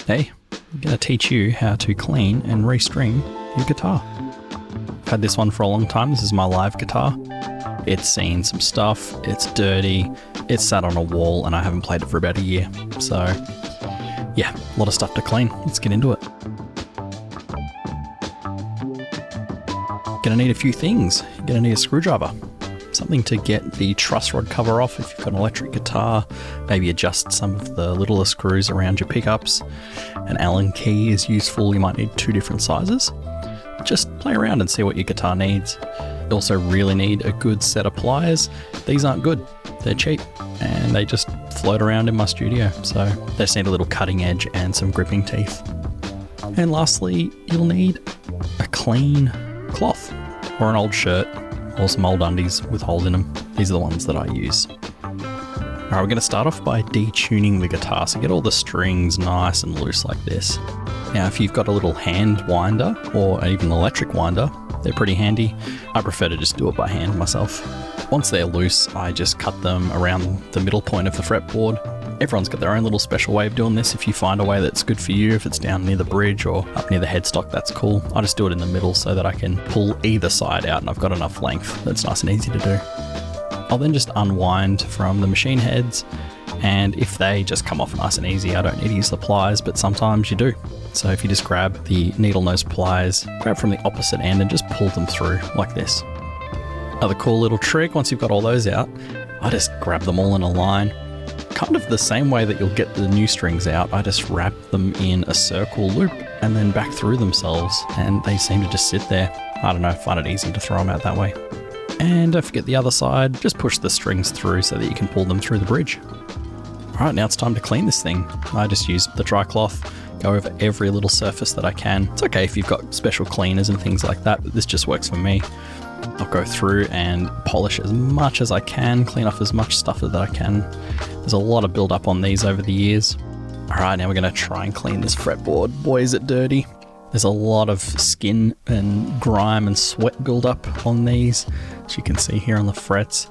Hey, I'm going to teach you how to clean and restring your guitar. I've had this one for a long time. This is my live guitar. It's seen some stuff, it's dirty, it's sat on a wall, and I haven't played it for about a year. So yeah, a lot of stuff to clean. Let's get into it. Gonna need a few things. You're gonna need a screwdriver, something to get the truss rod cover off if you've got an electric guitar, maybe adjust some of the littler screws around your pickups. An Allen key is useful. You might need 2 different sizes. Just play around and see what your guitar needs. You also really need a good set of pliers. These aren't good, they're cheap, and they just float around in my studio, so they just need a little cutting edge and some gripping teeth. And lastly, you'll need a clean cloth or an old shirt or some old undies with holes in them. These are the ones that I use. Alright, we're going to start off by detuning the guitar, so get all the strings nice and loose like this. Now if you've got a little hand winder or even an electric winder, they're pretty handy. I prefer to just do it by hand myself. Once they're loose, I just cut them around the middle point of the fretboard. Everyone's got their own little special way of doing this. If you find a way that's good for you, if it's down near the bridge or up near the headstock, that's cool. I just do it in the middle so that I can pull either side out and I've got enough length that's nice and easy to do. I'll then just unwind from the machine heads, and if they just come off nice and easy, I don't need to use the pliers, but sometimes you do. So if you just grab the needle nose pliers, grab from the opposite end and just pull them through like this. Another cool little trick, once you've got all those out, I just grab them all in a line. Kind of the same way that you'll get the new strings out, I just wrap them in a circle loop and then back through themselves, and they seem to just sit there. I don't know, find it easy to throw them out that way. And don't forget the other side, just push the strings through so that you can pull them through the bridge. Alright, now it's time to clean this thing. I just use the dry cloth, go over every little surface that I can. It's okay if you've got special cleaners and things like that, but this just works for me. I'll go through and polish as much as I can, clean off as much stuff that I can. There's a lot of build up on these over the years. Alright, now we're going to try and clean this fretboard. Boy, is it dirty. There's a lot of skin and grime and sweat build up on these, as you can see here on the frets.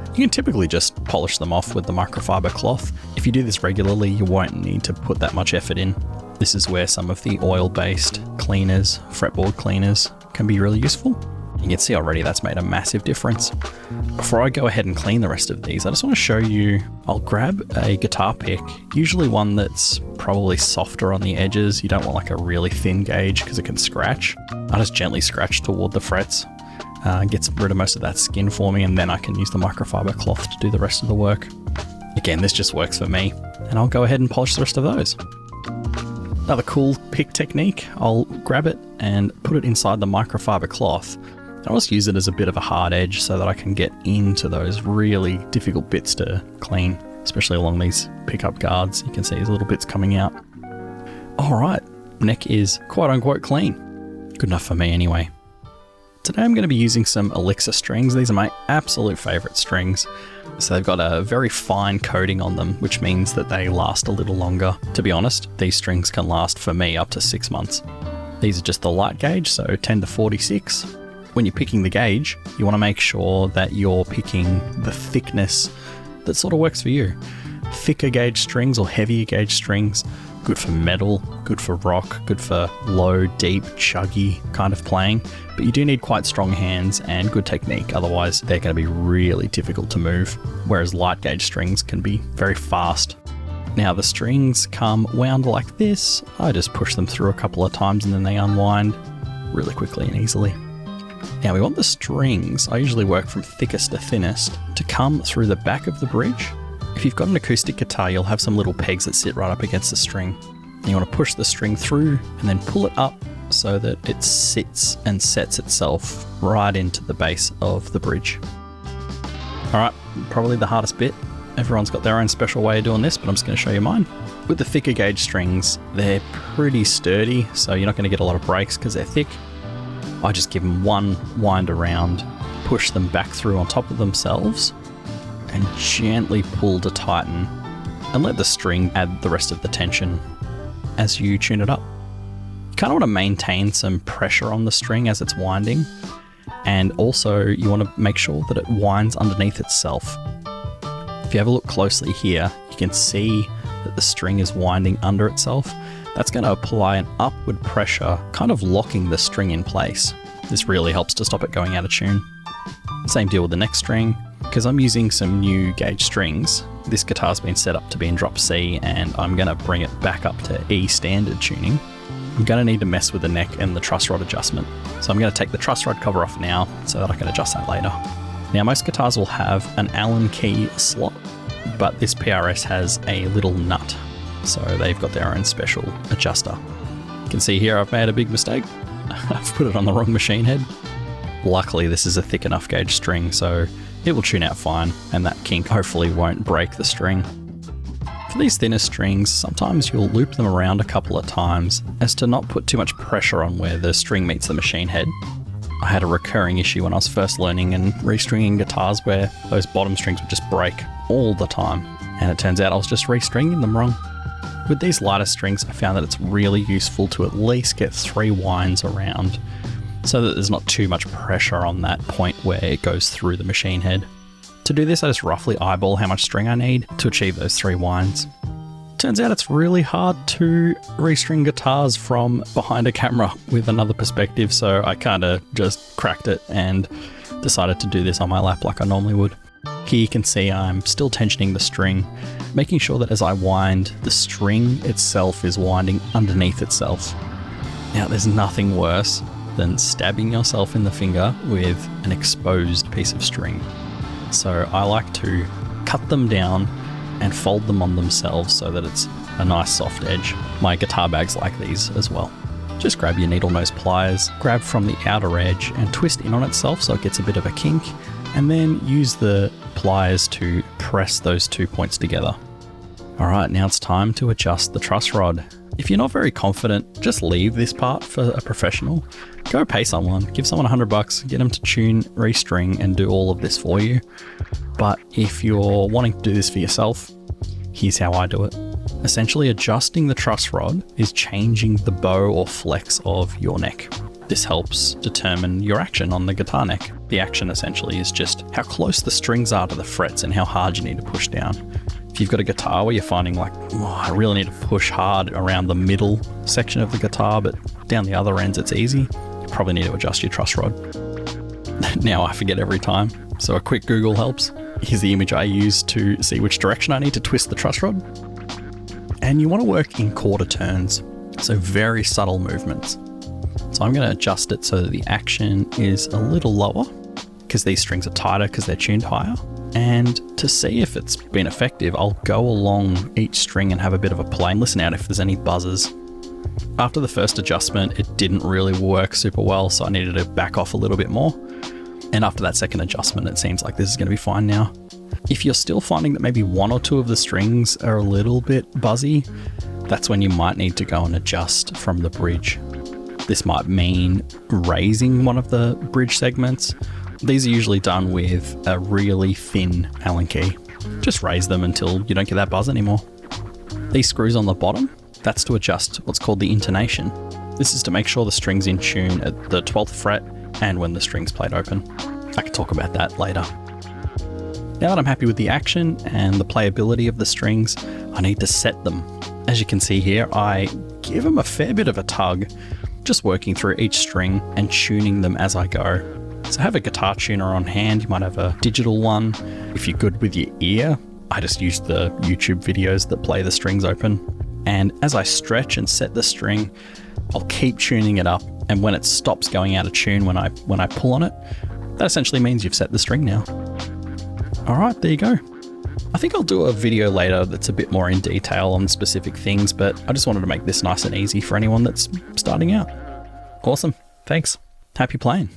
You can typically just polish them off with the microfiber cloth. If you do this regularly, you won't need to put that much effort in. This is where some of the oil-based cleaners, fretboard cleaners, can be really useful. You can see already that's made a massive difference. Before I go ahead and clean the rest of these, I just want to show you, I'll grab a guitar pick, usually one that's probably softer on the edges. You don't want like a really thin gauge because it can scratch. I just gently scratch toward the frets, gets rid of most of that skin for me, and then I can use the microfiber cloth to do the rest of the work. Again, this just works for me, and I'll go ahead and polish the rest of those. Another cool pick technique, I'll grab it and put it inside the microfiber cloth. I'll just use it as a bit of a hard edge so that I can get into those really difficult bits to clean, especially along these pickup guards. You can see these little bits coming out. Alright, neck is quote unquote clean. Good enough for me anyway. Today I'm going to be using some Elixir strings. These are my absolute favourite strings. So they've got a very fine coating on them, which means that they last a little longer. To be honest, these strings can last for me up to 6 months. These are just the light gauge, so 10 to 46. When you're picking the gauge, you want to make sure that you're picking the thickness that sort of works for you. Thicker gauge strings or heavier gauge strings, good for metal, good for rock, good for low, deep, chuggy kind of playing. But you do need quite strong hands and good technique, otherwise they're going to be really difficult to move, whereas light gauge strings can be very fast. Now the strings come wound like this. I just push them through a couple of times and then they unwind really quickly and easily. Now we want the strings, I usually work from thickest to thinnest, to come through the back of the bridge. If you've got an acoustic guitar, you'll have some little pegs that sit right up against the string. And you want to push the string through and then pull it up so that it sits and sets itself right into the base of the bridge. Alright, probably the hardest bit. Everyone's got their own special way of doing this, but I'm just going to show you mine. With the thicker gauge strings, they're pretty sturdy, so you're not going to get a lot of breaks because they're thick. I just give them one wind around, push them back through on top of themselves, and gently pull to tighten, and let the string add the rest of the tension as you tune it up. You kind of want to maintain some pressure on the string as it's winding, and also you want to make sure that it winds underneath itself. If you have a look closely here, you can see that the string is winding under itself, that's going to apply an upward pressure, kind of locking the string in place. This really helps to stop it going out of tune. Same deal with the next string. Because I'm using some new gauge strings, this guitar's been set up to be in drop C, and I'm going to bring it back up to E standard tuning. I'm going to need to mess with the neck and the truss rod adjustment. So I'm going to take the truss rod cover off now so that I can adjust that later. Now most guitars will have an Allen key slot, but this PRS has a little nut. So they've got their own special adjuster. You can see here I've made a big mistake. I've put it on the wrong machine head. Luckily this is a thick enough gauge string, so it will tune out fine, and that kink hopefully won't break the string. For these thinner strings, sometimes you'll loop them around a couple of times as to not put too much pressure on where the string meets the machine head. I had a recurring issue when I was first learning and restringing guitars where those bottom strings would just break all the time, and it turns out I was just restringing them wrong. With these lighter strings, I found that it's really useful to at least get 3 winds around, so that there's not too much pressure on that point where it goes through the machine head. To do this, I just roughly eyeball how much string I need to achieve those 3 winds. Turns out it's really hard to restring guitars from behind a camera with another perspective, so I kind of just cracked it and decided to do this on my lap like I normally would. Here you can see I'm still tensioning the string, making sure that as I wind, the string itself is winding underneath itself. Now, there's nothing worse than stabbing yourself in the finger with an exposed piece of string. So I like to cut them down and fold them on themselves so that it's a nice soft edge. My guitar bags like these as well. Just grab your needle nose pliers, grab from the outer edge and twist in on itself so it gets a bit of a kink, and then use the pliers to press those 2 points together. Alright, now it's time to adjust the truss rod. If you're not very confident, just leave this part for a professional. Go pay someone, give someone $100, get them to tune, restring, and do all of this for you. But if you're wanting to do this for yourself, here's how I do it. Essentially, adjusting the truss rod is changing the bow or flex of your neck. This helps determine your action on the guitar neck. The action essentially is just how close the strings are to the frets and how hard you need to push down. If you've got a guitar where you're finding like, oh, I really need to push hard around the middle section of the guitar, but down the other ends it's easy, you probably need to adjust your truss rod. Now I forget every time, so a quick Google helps. Here's the image I use to see which direction I need to twist the truss rod. And you want to work in quarter turns, so very subtle movements. So I'm going to adjust it so that the action is a little lower, because these strings are tighter because they're tuned higher. And to see if it's been effective, I'll go along each string and have a bit of a play and listen out if there's any buzzes. After the first adjustment, it didn't really work super well, so I needed to back off a little bit more. And after that second adjustment, it seems like this is going to be fine now. If you're still finding that maybe 1 or 2 of the strings are a little bit buzzy, that's when you might need to go and adjust from the bridge. This might mean raising one of the bridge segments. These are usually done with a really thin Allen key. Just raise them until you don't get that buzz anymore. These screws on the bottom, that's to adjust what's called the intonation. This is to make sure the string's in tune at the 12th fret and when the string's played open. I can talk about that later. Now that I'm happy with the action and the playability of the strings, I need to set them. As you can see here, I give them a fair bit of a tug, just working through each string and tuning them as I go. So have a guitar tuner on hand, you might have a digital one. If you're good with your ear, I just use the YouTube videos that play the strings open. And as I stretch and set the string, I'll keep tuning it up, and when it stops going out of tune when I pull on it, that essentially means you've set the string now. Alright, there you go. I think I'll do a video later that's a bit more in detail on specific things, but I just wanted to make this nice and easy for anyone that's starting out. Awesome, thanks. Happy playing.